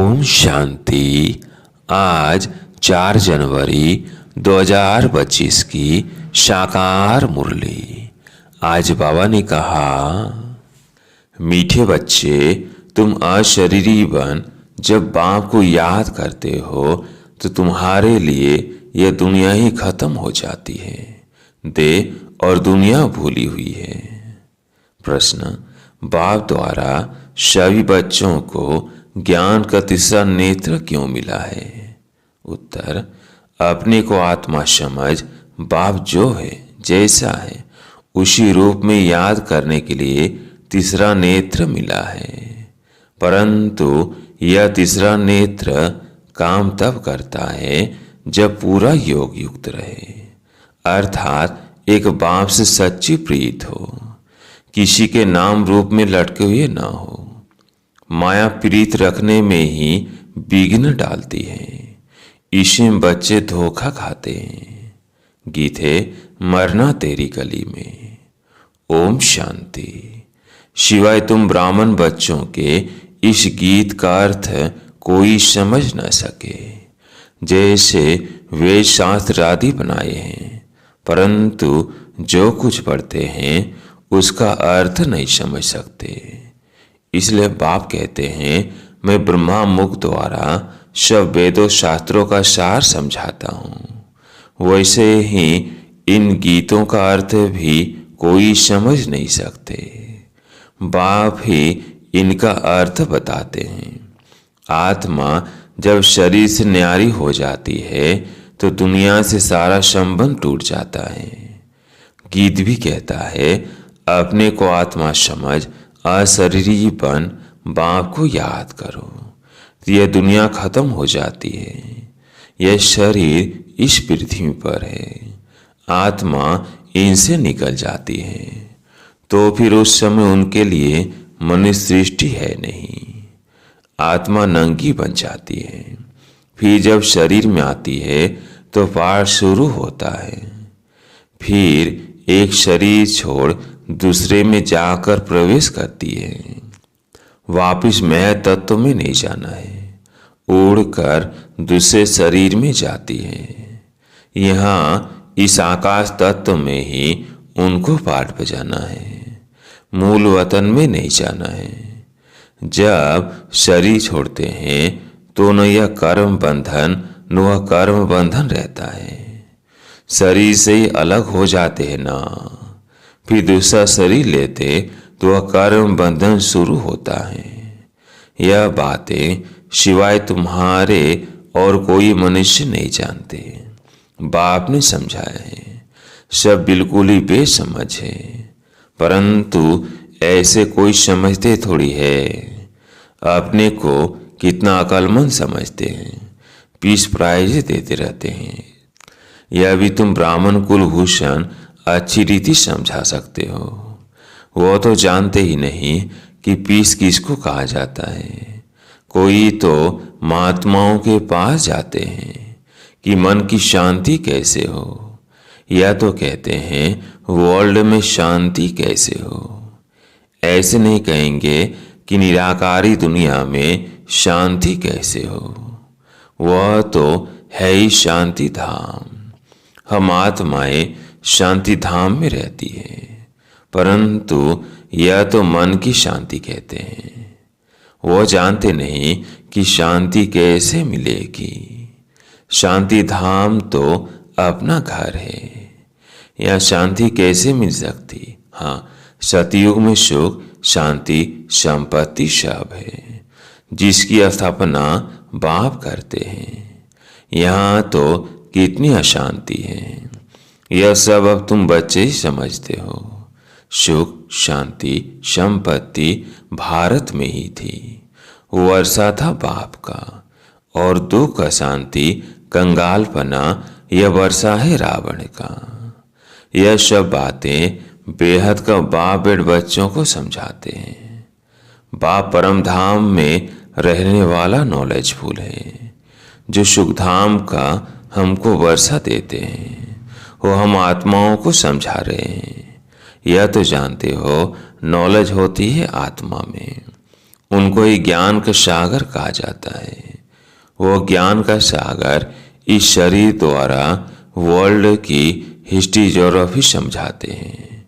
ओम शांति। आज 4 जनवरी 2025 की साकार मुरली। आज बाबा ने कहा, मीठे बच्चे, तुम अशरीरी बन जब बाप को याद करते हो तो तुम्हारे लिए यह दुनिया ही खत्म हो जाती है। देह और दुनिया भूली हुई है। प्रश्न, बाप द्वारा सभी बच्चों को ज्ञान का तीसरा नेत्र क्यों मिला है? उत्तर, अपने को आत्मा समझ बाप जो है जैसा है उसी रूप में याद करने के लिए तीसरा नेत्र मिला है। परंतु यह तीसरा नेत्र काम तब करता है जब पूरा योग युक्त रहे, अर्थात एक बाप से सच्ची प्रीत हो, किसी के नाम रूप में लटके हुए न हो। माया प्रीत रखने में ही विघ्न डालती है, इसमें बच्चे धोखा खाते हैं। गीत है, मरना तेरी गली में। ओम शांति। सिवाय तुम ब्राह्मण बच्चों के इस गीत का अर्थ कोई समझ न सके। जैसे वे शास्त्र आदि बनाए हैं, परंतु जो कुछ पढ़ते हैं उसका अर्थ नहीं समझ सकते। इसलिए बाप कहते हैं, मैं ब्रह्मा मुख द्वारा सब वेदों शास्त्रों का सार समझाता हूँ। वैसे ही इन गीतों का अर्थ भी कोई समझ नहीं सकते। बाप ही इनका अर्थ बताते हैं। आत्मा जब शरीर से न्यारी हो जाती है तो दुनिया से सारा संबंध टूट जाता है। गीत भी कहता है, अपने को आत्मा समझ अशरीरी बन बाप को याद करो तो यह दुनिया खत्म हो जाती है। यह शरीर इस पृथ्वी पर है, आत्मा इनसे निकल जाती है, तो फिर उस समय उनके लिए मनुष्य सृष्टि है नहीं। आत्मा नंगी बन जाती है। फिर जब शरीर में आती है तो पाठ शुरू होता है। फिर एक शरीर छोड़ दूसरे में जाकर प्रवेश करती है। वापिस मैं तत्व में नहीं जाना है, उड़कर दूसरे शरीर में जाती है। यहाँ इस आकाश तत्व में ही उनको पाठ बजाना है, मूल वतन में नहीं जाना है। जब शरीर छोड़ते हैं तो न यह कर्म बंधन न वह कर्म बंधन रहता है। शरीर से ही अलग हो जाते हैं ना, फिर दूसरा शरीर लेते तो वह कर्म बंधन शुरू होता है। यह बातें सिवाय तुम्हारे और कोई मनुष्य नहीं जानते। बाप ने समझाया है, सब बिल्कुल ही बेसमझ है, परंतु ऐसे कोई समझते थोड़ी है। अपने को कितना अक्लमंद समझते हैं, पीस प्राइज देते रहते हैं। यह भी तुम ब्राह्मण कुलभूषण अच्छी रीति समझा सकते हो। वो तो जानते ही नहीं कि पीस किसको कहा जाता है। कोई तो महात्माओं के पास जाते हैं कि मन की शांति कैसे हो, या तो कहते हैं वर्ल्ड में शांति कैसे हो। ऐसे नहीं कहेंगे कि निराकारी दुनिया में शांति कैसे हो। वह तो है ही शांति धाम। हम आत्माएं शांति धाम में रहती है, परंतु यह तो मन की शांति कहते हैं। वो जानते नहीं कि शांति कैसे मिलेगी। शांति धाम तो अपना घर है, यह शांति कैसे मिल सकती? हाँ, सतयुग में सुख शांति संपत्ति सब है, जिसकी स्थापना बाप करते हैं। यहाँ तो कितनी अशांति है। यह सब अब तुम बच्चे ही समझते हो। सुख शांति संपत्ति भारत में ही थी, वर्षा था बाप का, और दुख अशांति कंगालपना यह वर्षा है रावण का। यह सब बातें बेहद का बाप बेट बच्चों को समझाते हैं। बाप परम धाम में रहने वाला नॉलेजफुल है, जो सुखधाम का हमको वर्षा देते हैं। वो हम आत्माओं को समझा रहे हैं। यह तो जानते हो नॉलेज होती है आत्मा में, उनको ही ज्ञान का सागर कहा जाता है। वो ज्ञान का सागर इस शरीर द्वारा वर्ल्ड की हिस्ट्री ज्योग्राफी समझाते हैं।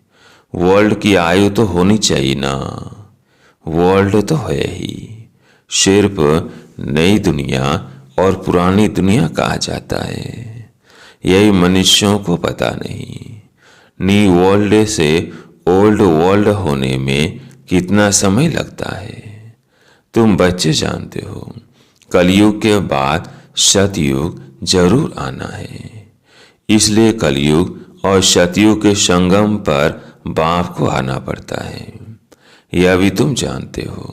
वर्ल्ड की आयु तो होनी चाहिए ना, वर्ल्ड तो है ही, सिर्फ नई दुनिया और पुरानी दुनिया कहा जाता है। यही मनुष्यों को पता नहीं। न्यू वर्ल्ड से ओल्ड वर्ल्ड होने में कितना समय लगता है। तुम बच्चे जानते हो, कलयुग के बाद सतयुग जरूर आना है। इसलिए कलयुग और सतयुग के संगम पर बाप को आना पड़ता है। यह भी तुम जानते हो,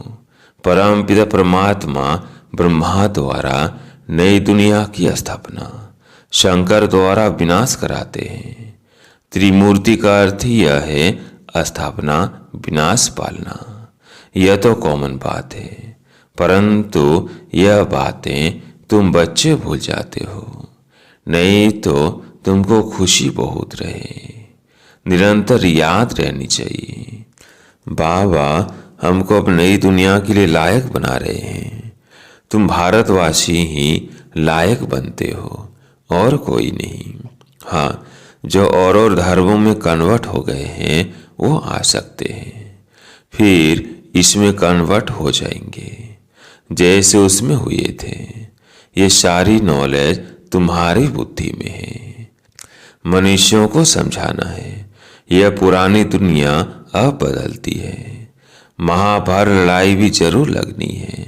परम पिता परमात्मा ब्रह्मा द्वारा नई दुनिया की स्थापना शंकर द्वारा विनाश कराते हैं। त्रिमूर्ति का अर्थ ही यह है स्थापना, विनाश, पालना। यह तो कॉमन बात है, परंतु यह बातें तुम बच्चे भूल जाते हो। नहीं तो तुमको खुशी बहुत रहे, निरंतर याद रहनी चाहिए। बाबा हमको अब नई दुनिया के लिए लायक बना रहे हैं। तुम भारतवासी ही लायक बनते हो और कोई नहीं। हाँ, जो और धर्मों में कन्वर्ट हो गए हैं वो आ सकते हैं, फिर इसमें कन्वर्ट हो जाएंगे जैसे उसमें हुए थे। ये सारी नॉलेज तुम्हारी बुद्धि में है। मनुष्यों को समझाना है यह पुरानी दुनिया अब बदलती है। महाभारत लड़ाई भी जरूर लगनी है।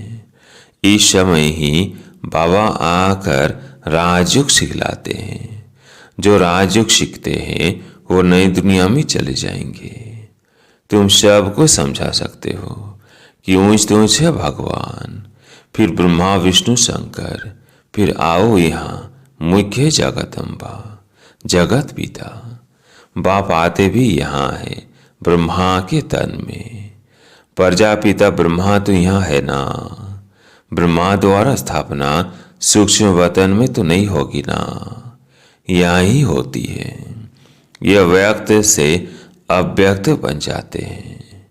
इस समय ही बाबा आकर राजयुग सिखलाते हैं। जो राजयुग सीखते हैं वो नई दुनिया में चले जाएंगे। तुम सबको समझा सकते हो कि ऊंच तो ऊंच है भगवान, फिर ब्रह्मा विष्णु शंकर, फिर आओ यहाँ मुख्य जगदम्बा, जगत पिता। बाप आते भी यहाँ है ब्रह्मा के तन में। प्रजापिता ब्रह्मा तो यहाँ है ना, ब्रह्मा द्वारा स्थापना सूक्ष्म वतन में तो नहीं होगी ना, यहाँ ही होती है। यह व्यक्त से अव्यक्त बन जाते हैं।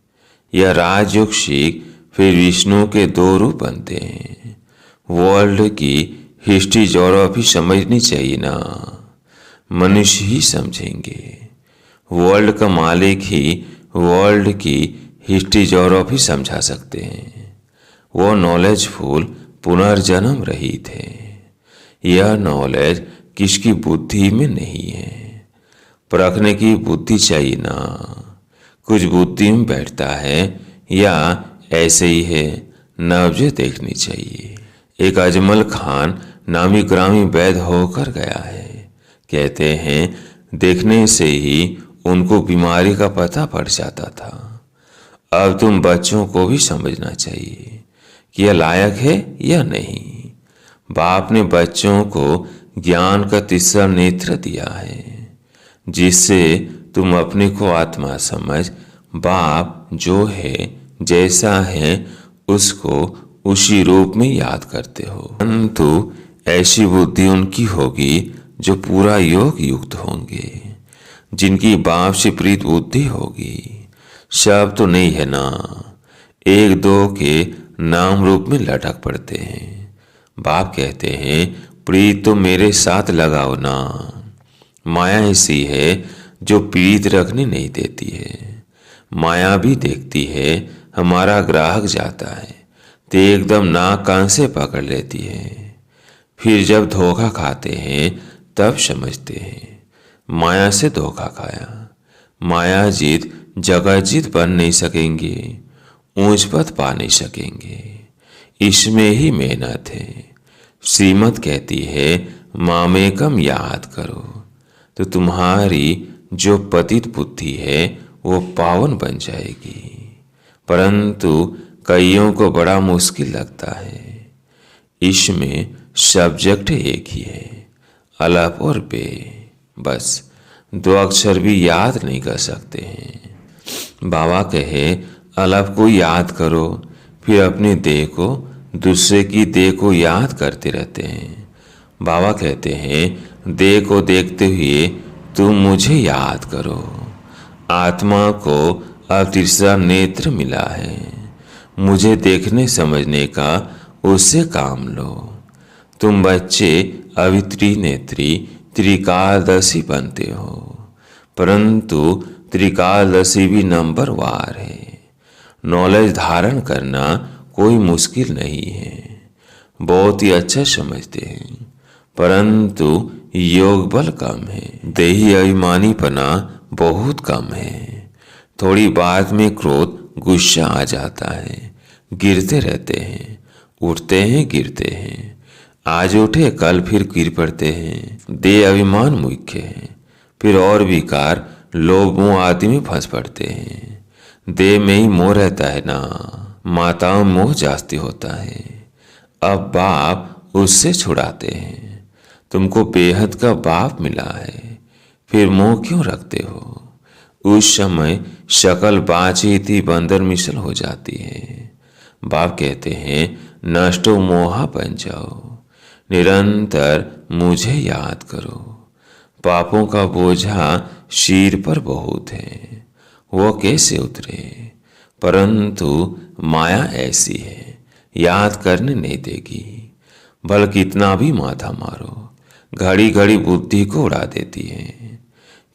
यह राजयोग सीख फिर विष्णु के दो रूप बनते हैं। वर्ल्ड की हिस्ट्री ज्योग्राफी समझनी चाहिए ना, मनुष्य ही समझेंगे। वर्ल्ड का मालिक ही वर्ल्ड की हिस्ट्री ज्योग्राफी समझा सकते हैं। वो नॉलेजफुल पुनर्जन्म रहित है। यह नॉलेज किसकी बुद्धि में नहीं है। परखने की बुद्धि चाहिए ना, कुछ बुद्धि में बैठता है या ऐसे ही है, नब्ज देखनी चाहिए। एक अजमल खान नामी ग्रामी वैद्य होकर गया है। कहते हैं देखने से ही उनको बीमारी का पता पड़ जाता था। अब तुम बच्चों को भी समझना चाहिए कि यह लायक है या नहीं। बाप ने बच्चों को ज्ञान का तीसरा नेत्र दिया है, जिससे तुम अपने को आत्मा समझ बाप जो है जैसा है उसको उसी रूप में याद करते हो। परंतु ऐसी बुद्धि उनकी होगी जो पूरा योग युक्त होंगे, जिनकी बाप से प्रीत बुद्धि होगी। सब तो नहीं है ना, एक दो के नाम रूप में लटक पड़ते हैं। बाप कहते हैं प्रीत तो मेरे साथ लगाओ ना। माया ऐसी है जो प्रीत रखने नहीं देती है। माया भी देखती है हमारा ग्राहक जाता है तो एकदम नाक कान से पकड़ लेती है। फिर जब धोखा खाते हैं तब समझते हैं माया से धोखा खाया। माया जीत जगह जीत बन नहीं सकेंगे, ऊंच पद पा नहीं सकेंगे। इसमें ही मेहनत है। श्रीमत कहती है मामेकम याद करो, तो तुम्हारी जो पतित बुद्धि है वो पावन बन जाएगी। परंतु कईयों को बड़ा मुश्किल लगता है। इसमें सब्जेक्ट एक ही है, अलफ और बे। बस दो अक्षर भी याद नहीं कर सकते हैं। बाबा कहे अलफ को याद करो, फिर अपनी देह को दूसरे की देह को याद करते रहते हैं। बाबा कहते हैं देह को देखते हुए तुम मुझे याद करो। आत्मा को अब तीसरा नेत्र मिला है। मुझे देखने समझने का उससे काम लो। तुम बच्चे अभी त्रिनेत्री त्रिकालदर्शी बनते हो, परंतु त्रिकालदर्शी भी नंबर वार है। नॉलेज धारण करना कोई मुश्किल नहीं है, बहुत ही अच्छा समझते हैं, परंतु योग बल कम है। देही अभिमानीपना बहुत कम है। थोड़ी बात में क्रोध गुस्सा आ जाता है, गिरते रहते हैं, उठते हैं गिरते हैं, आज उठे कल फिर गिर पड़ते हैं। देह अभिमान मुख्य है, फिर और विकार लोभ मोह आदि में फंस पड़ते हैं। देह में ही मोह रहता है ना, माताओं मोह जास्ती होता है। अब बाप उससे छुड़ाते हैं। तुमको बेहद का बाप मिला है, फिर मोह क्यों रखते हो? उस समय शकल बाँची थी बंदर मिसल हो जाती है। बाप कहते हैं नष्टो मोहा बन जाओ, निरंतर मुझे याद करो। पापों का बोझा शीर पर बहुत है, वो कैसे उतरे? परंतु माया ऐसी है, याद करने नहीं देगी। भल कितना भी माथा मारो, घड़ी घड़ी बुद्धि को उड़ा देती है।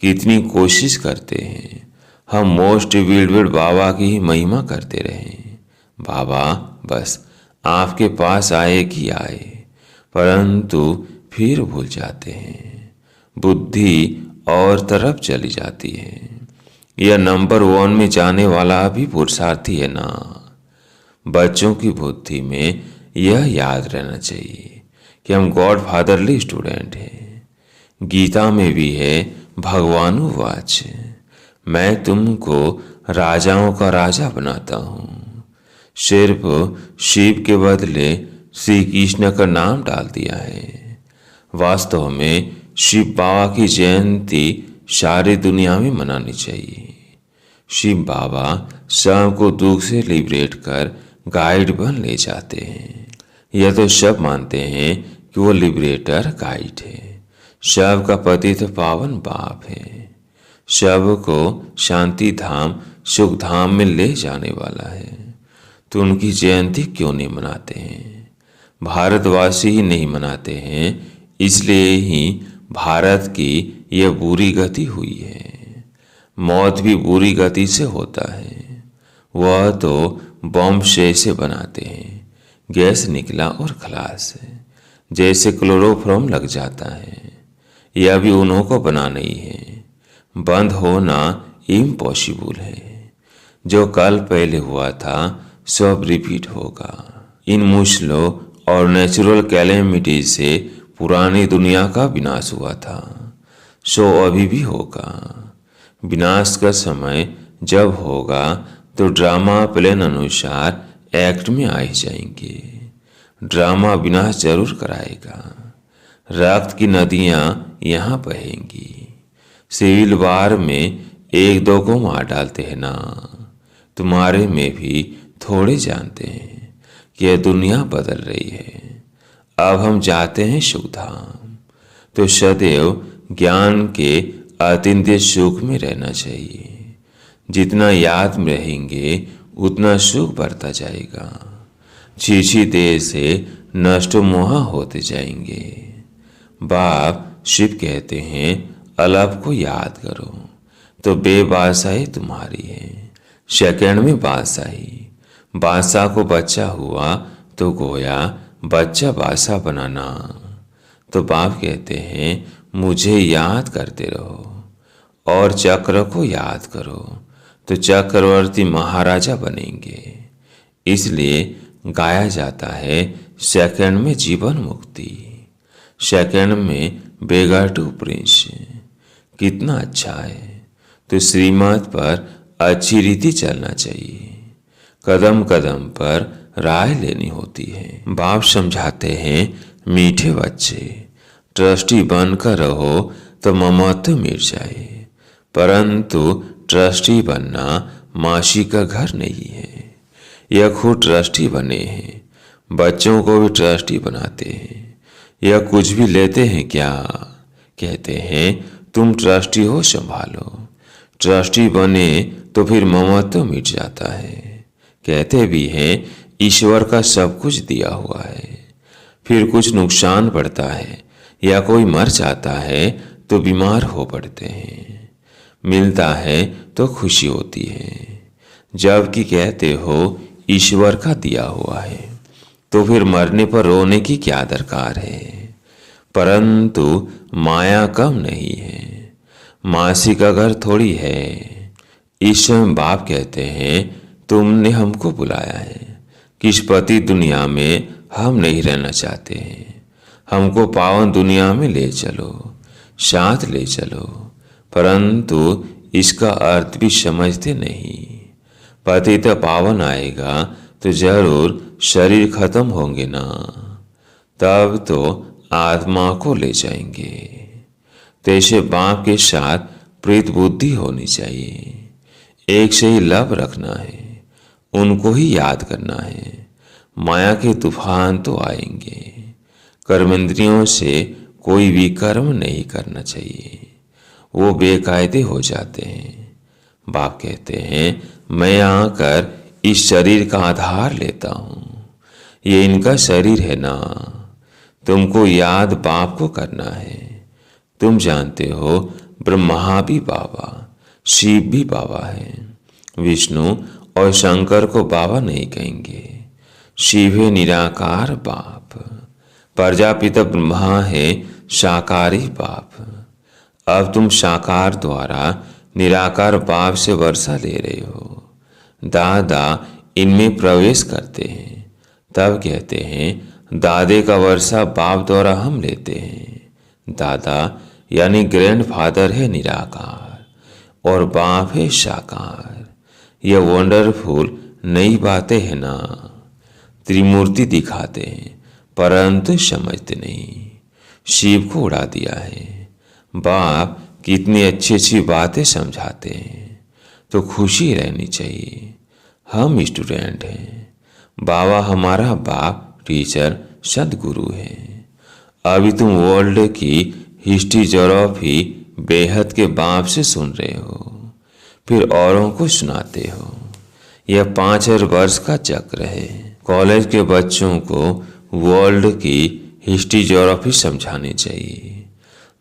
कितनी कोशिश करते हैं हम मोस्ट विल्डेड बाबा की ही महिमा करते रहें। बाबा बस आपके पास आए कि आए, परंतु फिर भूल जाते हैं। बुद्धि और तरफ चली जाती है। यह नंबर 1 में जाने वाला भी पुरुषार्थी है ना। बच्चों की बुद्धि में यह याद रहना चाहिए कि हम गॉड फादरली स्टूडेंट हैं। गीता में भी है भगवानुवाच, मैं तुमको राजाओं का राजा बनाता हूँ। सिर्फ शिव के बदले श्री कृष्ण का नाम डाल दिया है। वास्तव में शिव बाबा की जयंती सारी दुनिया में मनानी चाहिए। शिव बाबा सबको दुख से लिबरेट कर गाइड बन ले जाते हैं। यह तो सब मानते हैं कि वो लिबरेटर गाइड है। सब का पतित पावन बाप है, सबको शांति धाम सुख धाम में ले जाने वाला है। तो उनकी जयंती क्यों नहीं मनाते हैं? भारतवासी ही नहीं मनाते हैं, इसलिए ही भारत की यह बुरी गति हुई है। मौत भी बुरी गति से होता है। वह तो बम से बनाते हैं, गैस निकला और खलास है, जैसे क्लोरोफॉर्म लग जाता है। यह भी उन्हों को बनाना ही है। बंद होना इम्पॉसिबल है। जो कल पहले हुआ था सब रिपीट होगा। इन मुश्किलों और नेचुरल कैलेमिटी से पुरानी दुनिया का विनाश हुआ था, सो अभी भी होगा। विनाश का समय जब होगा तो ड्रामा प्लान अनुसार एक्ट में आ ही जाएंगे। ड्रामा विनाश जरूर कराएगा। रक्त की नदियां यहाँ बहेंगी। सिविल वार में एक दो को मार डालते हैं ना। तुम्हारे में भी थोड़े जानते हैं कि यह दुनिया बदल रही है। अब हम जाते हैं सुखधाम। तो सदैव ज्ञान के अतिंद्य सुख में रहना चाहिए। जितना याद में रहेंगे उतना सुख बढ़ता जाएगा। छीछी देह से नष्ट मोह होते जाएंगे। बाप शिव कहते हैं अलग को याद करो तो बेबादशाही तुम्हारी है। सेकंड में बादशाही। बादशाह को बच्चा हुआ तो गोया बच्चा बादशाह बनाना। तो बाप कहते हैं मुझे याद करते रहो और चक्र को याद करो तो चक्रवर्ती महाराजा बनेंगे। इसलिए गाया जाता है सेकंड में जीवन मुक्ति, सेकंड में बेगर टू प्रिंस। कितना अच्छा है। तो श्रीमत पर अच्छी रीति चलना चाहिए। कदम कदम पर राय लेनी होती है। बाप समझाते हैं मीठे बच्चे, ट्रस्टी बनकर रहो तो ममत्व मिट जाए, परंतु ट्रस्टी बनना मासी का घर नहीं है। यह खुद ट्रस्टी बने हैं, बच्चों को भी ट्रस्टी बनाते हैं। यह कुछ भी लेते हैं क्या? कहते हैं तुम ट्रस्टी हो संभालो। ट्रस्टी बने तो फिर ममत्व मिट जाता है। कहते भी हैं ईश्वर का सब कुछ दिया हुआ है, फिर कुछ नुकसान पड़ता है या कोई मर जाता है तो बीमार हो पड़ते हैं, मिलता है तो खुशी होती है। जबकि कहते हो ईश्वर का दिया हुआ है, तो फिर मरने पर रोने की क्या दरकार है। परंतु माया कम नहीं है, मासी का घर थोड़ी है। इस समय बाप कहते हैं तुमने हमको बुलाया है, किस पति दुनिया में हम नहीं रहना चाहते हैं, हमको पावन दुनिया में ले चलो, साथ ले चलो। परंतु इसका अर्थ भी समझते नहीं। पतित पावन आएगा तो जरूर शरीर खत्म होंगे ना, तब तो आत्मा को ले जाएंगे। तैसे बाप के साथ प्रीत बुद्धि होनी चाहिए, एक से ही लव रखना है, उनको ही याद करना है। माया के तूफान तो आएंगे, कर्मेंद्रियों से कोई भी कर्म नहीं करना चाहिए, वो बेकायदे हो जाते हैं। बाप कहते हैं मैं आकर इस शरीर का आधार लेता हूँ, ये इनका शरीर है ना, तुमको याद बाप को करना है। तुम जानते हो ब्रह्मा भी बाबा, शिव भी बाबा है, विष्णु और शंकर को बाबा नहीं कहेंगे। शिव है निराकार बाप, प्रजापिता ब्रह्मा है साकारी बाप। अब तुम साकार द्वारा निराकार बाप से वर्षा ले रहे हो। दादा इनमें प्रवेश करते हैं, तब कहते हैं दादे का वर्षा बाप द्वारा हम लेते हैं। दादा यानी ग्रैंड फादर है निराकार और बाप है साकार। यह वंडरफुल नई बातें हैं ना। त्रिमूर्ति दिखाते हैं परंतु समझते नहीं। शिव को उड़ा दिया है। बाप कितनी अच्छी अच्छी बातें समझाते हैं, तो खुशी रहनी चाहिए। हम स्टूडेंट हैं, बाबा हमारा बाप, टीचर, सदगुरु है। अभी तुम वर्ल्ड की हिस्ट्री ज्योग्राफी बेहद के बाप से सुन रहे हो, फिर औरों को सुनाते हो। यह 5000 वर्ष का चक्र है। कॉलेज के बच्चों को वर्ल्ड की हिस्ट्री ज्योग्राफी समझानी चाहिए।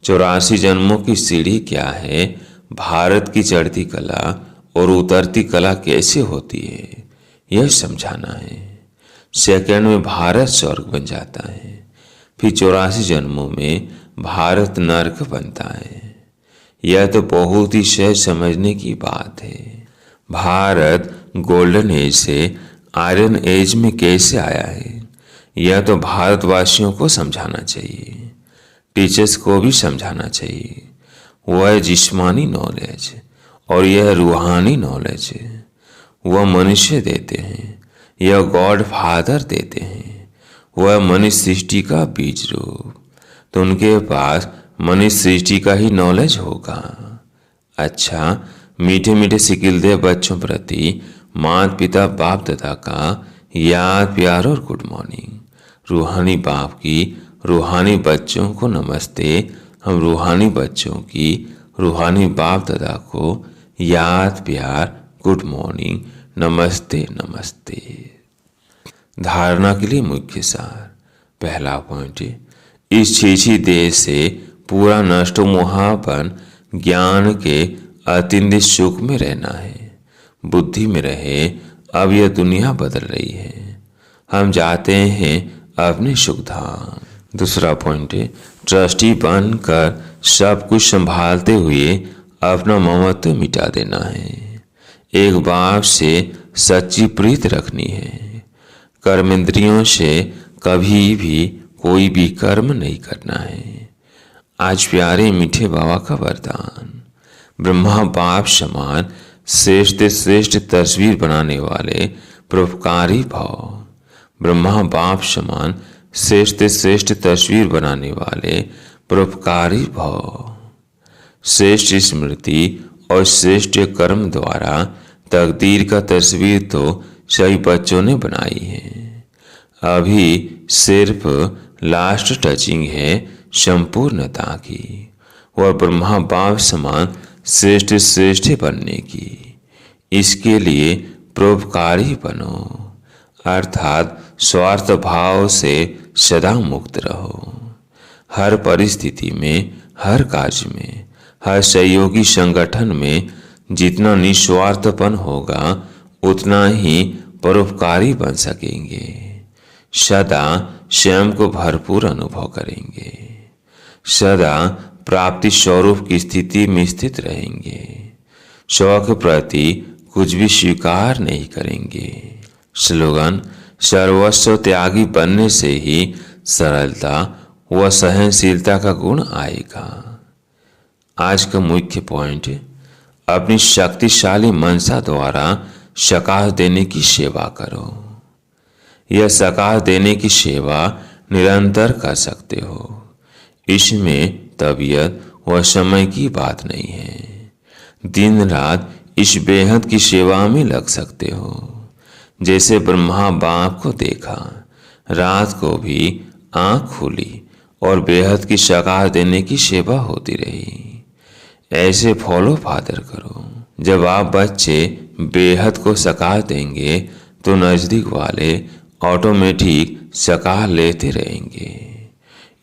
84 जन्मों की सीढ़ी क्या है, भारत की चढ़ती कला और उतरती कला कैसे होती है, यह समझाना है। सेकंड में भारत स्वर्ग बन जाता है, फिर 84 जन्मों में भारत नरक बनता है। यह तो बहुत ही सहज समझने की बात है। भारत गोल्डन एज से आयरन एज में कैसे आया है, यह तो भारतवासियों को समझाना चाहिए, टीचर्स को भी समझाना चाहिए। वह जिस्मानी नॉलेज और यह रूहानी नॉलेज है, वह मनुष्य देते हैं, यह गॉड फादर देते हैं। वह मनुष्य सृष्टि का बीज रूप, तो उनके पास मनुष्य सृष्टि का ही नॉलेज होगा। अच्छा, मीठे मीठे सिकिलदेव बच्चों प्रति माता पिता बाप दादा का याद प्यार और गुड मॉर्निंग। रूहानी बाप की रूहानी बच्चों को नमस्ते। हम रूहानी बच्चों की रूहानी बाप दादा को याद प्यार गुड मॉर्निंग, नमस्ते नमस्ते। धारणा के लिए मुख्य सार। पहला पॉइंट, इस छीछी देह से पूरा नष्ट मोहापन ज्ञान के अतिंद्य सुख में रहना है। बुद्धि में रहे, अब यह दुनिया बदल रही है, हम जाते हैं अपने सुख धाम। दूसरा पॉइंट है, ट्रस्टी बनकर सब कुछ संभालते हुए अपना ममत्व मिटा देना है। एक बाप से सच्ची प्रीत रखनी है। कर्मेंद्रियों से कभी भी कोई भी कर्म नहीं करना है। आज प्यारे मीठे बाबा का वरदान, ब्रह्मा बाप समान श्रेष्ठ श्रेष्ठ तस्वीर बनाने वाले परोपकारी भाव। ब्रह्मा बाप समान श्रेष्ठ श्रेष्ठ तस्वीर बनाने वाले परोपकारी भाव। श्रेष्ठ स्मृति और श्रेष्ठ कर्म द्वारा तकदीर का तस्वीर तो सही बच्चों ने बनाई है। अभी सिर्फ लास्ट टचिंग है संपूर्णता की, वह ब्रह्मा बाप समान श्रेष्ठ श्रेष्ठ बनने की। इसके लिए परोपकारी बनो, अर्थात स्वार्थ भाव से सदा मुक्त रहो। हर परिस्थिति में, हर कार्य में, हर सहयोगी संगठन में जितना निस्वार्थपन होगा उतना ही परोपकारी बन सकेंगे। सदा स्वयं को भरपूर अनुभव करेंगे, सदा प्राप्ति स्वरूप की स्थिति में स्थित रहेंगे, स्व के प्रति कुछ भी स्वीकार नहीं करेंगे। स्लोगन: सर्वस्व त्यागी बनने से ही सरलता व सहनशीलता का गुण आएगा। आज का मुख्य पॉइंट: अपनी शक्तिशाली मनसा द्वारा सकाश देने की सेवा करो। यह सकाश देने की सेवा निरंतर कर सकते हो। इसमें तबीयत व समय की बात नहीं है। दिन रात इस बेहद की सेवा में लग सकते हो। जैसे ब्रह्मा बाप को देखा, रात को भी आंख खुली और बेहद की सकाश देने की सेवा होती रही। ऐसे फॉलो फादर करो। जब आप बच्चे बेहद को सकाश देंगे तो नजदीक वाले ऑटोमेटिक सकाश लेते रहेंगे।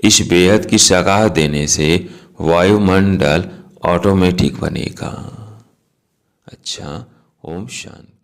इस बेहद की सकाश देने से वायुमंडल ऑटोमेटिक बनेगा। अच्छा, ओम शांति।